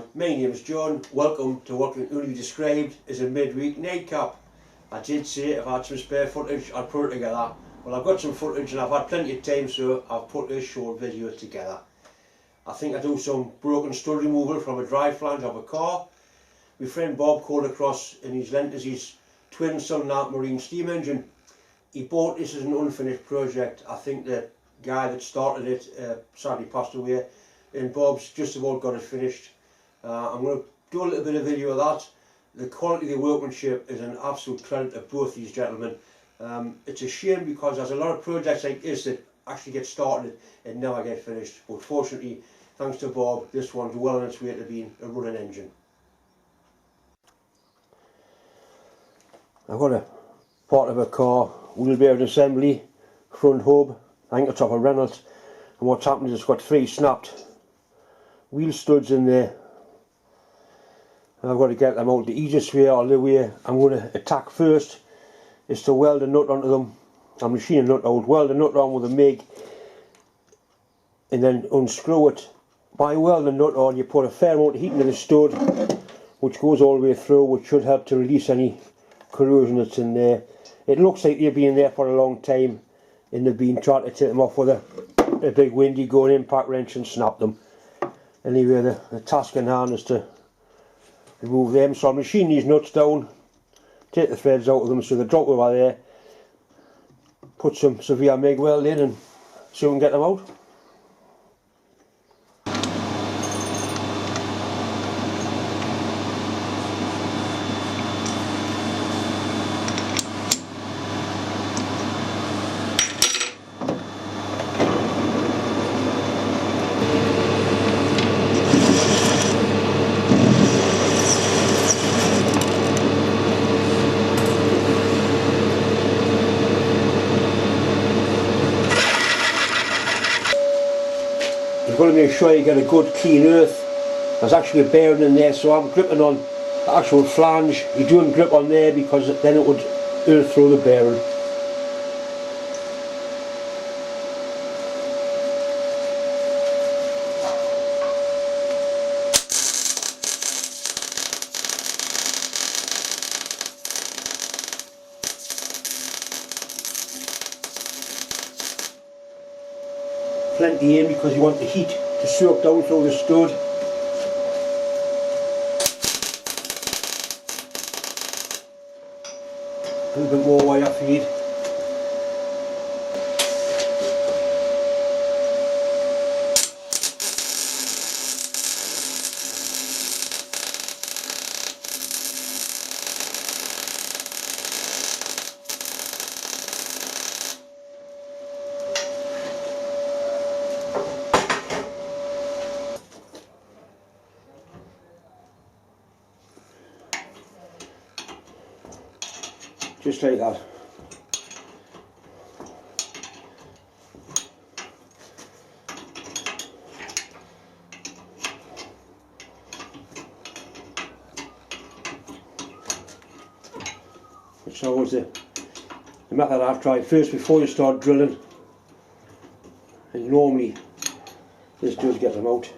Hi, my name is John. Welcome to what can only be described as a midweek nightcap. I did say if I had some spare footage I'd put it together. Well, I've got some footage and I've had plenty of time, so I've put this short video together. I think I do some broken stud removal from a drive flange of a car. My friend Bob called across and he's lent us his twin Sunlight marine steam engine. He bought this as an unfinished project. I think the guy that started it sadly passed away, and Bob's just about got it finished. I'm going to do a little bit of video of that. The quality of the workmanship is an absolute credit to both these gentlemen. It's a shame because there's a lot of projects like this that actually get started and never get finished, but fortunately, thanks to Bob, this one's well on its way to being a running engine. I've got a part of a car, wheel bearing assembly, front hub, I think it's off a Reynolds, and what's happened is it's got 3 snapped wheel studs in there. And I've got to get them out the easiest way, or the way I'm going to attack first is to weld a nut onto them. I'm machining a nut out, weld a nut on with a MIG, and then unscrew it. By welding a nut on, you put a fair amount of heat into the stud, which goes all the way through, which should help to release any corrosion that's in there. It looks like they've been there for a long time, and they've been trying to take them off with a big windy going impact wrench and snap them. Anyway, the task in hand is to remove them. So I'll machine these nuts down, take the threads out of them so they drop over there, put some severe MIG weld in and see if we can get them out. You've got to make sure you get a good clean earth. There's actually a bearing in there, so I'm gripping on the actual flange. You don't grip on there because then it would earth through the bearing. Plenty in because you want the heat to soak down through the stud. A little bit more wire feed. Just like that. It's always the method I've tried first before you start drilling, and normally this does get them out.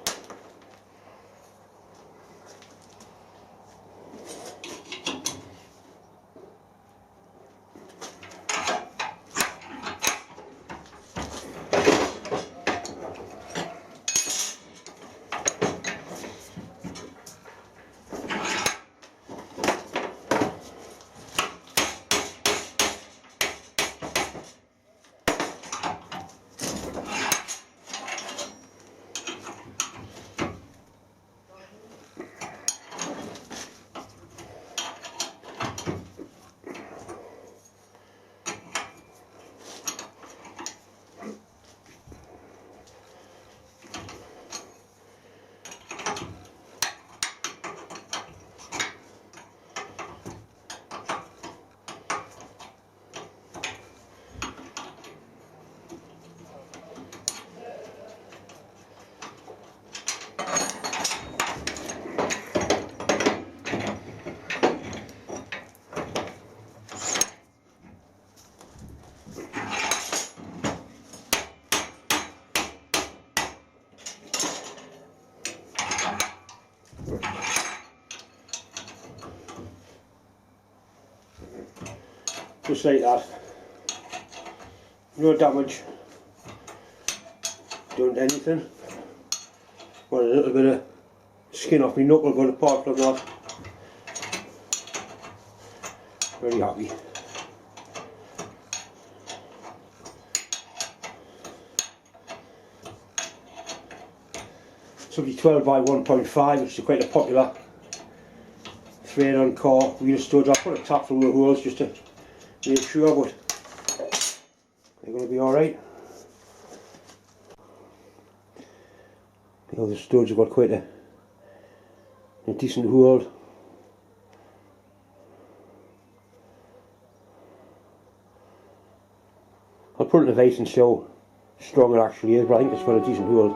Just like that. No damage done to anything. Got a little bit of skin off my knuckle, but apart from that, very happy. It's only 12 by 1.5, which is quite a popular thread on car wheel studs. I put a tap through the holes just to make sure, but they're going to be alright. You know, the studs have got quite a decent hold. I'll put it in the vase and see how strong it actually is, but I think it's got a decent hold.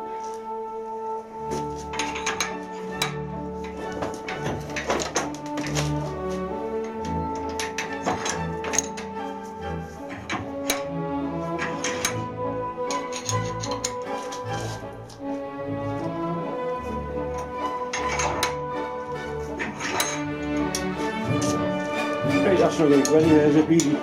Right, that's not going to go anywhere, is it, really?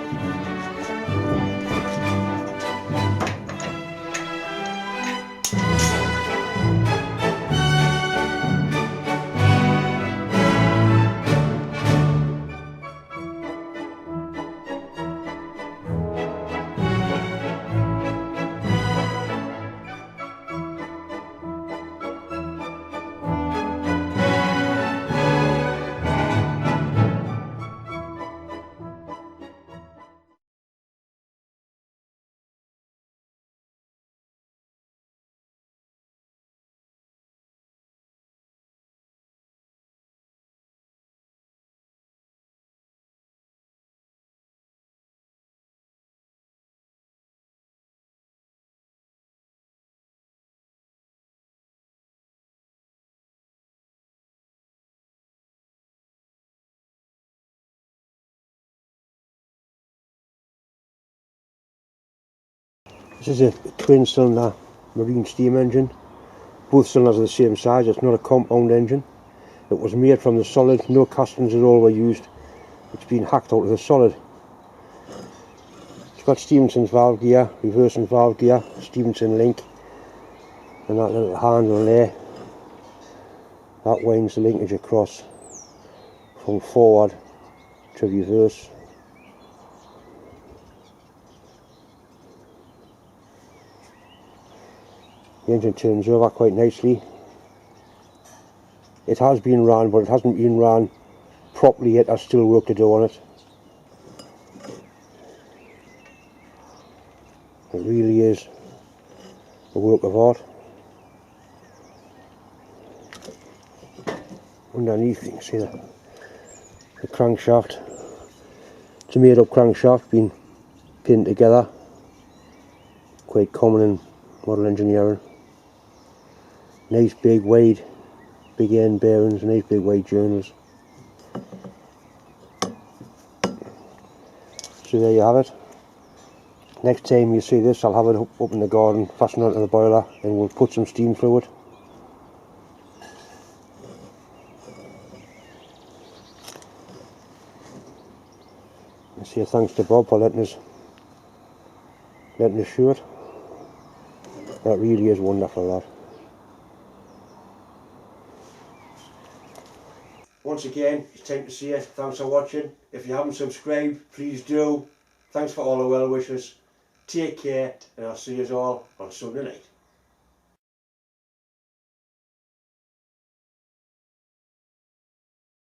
This is a twin cylinder marine steam engine. Both cylinders are the same size. It's not a compound engine. It was made from the solid, no castings at all were used. It's been hacked out of the solid. It's got Stephenson's valve gear, reversing valve gear, Stephenson link, and that little handle there. That winds the linkage across from forward to reverse. The engine turns over quite nicely. It has been run, but it hasn't been run properly yet. There's still work to do on it. It really is a work of art. Underneath you can see the crankshaft. It's a made up crankshaft, been pinned together. Quite common in model engineering. Nice big wide, big end bearings, nice big wide journals. So there you have it. Next time you see this, I'll have it up in the garden, fastened onto the boiler, and we'll put some steam through it. And say thanks to Bob for letting us show it. That really is wonderful, that. Once again, it's time to say thanks for watching. If you haven't subscribed, please do. Thanks for all the well wishes. Take care, and I'll see you all on Sunday night.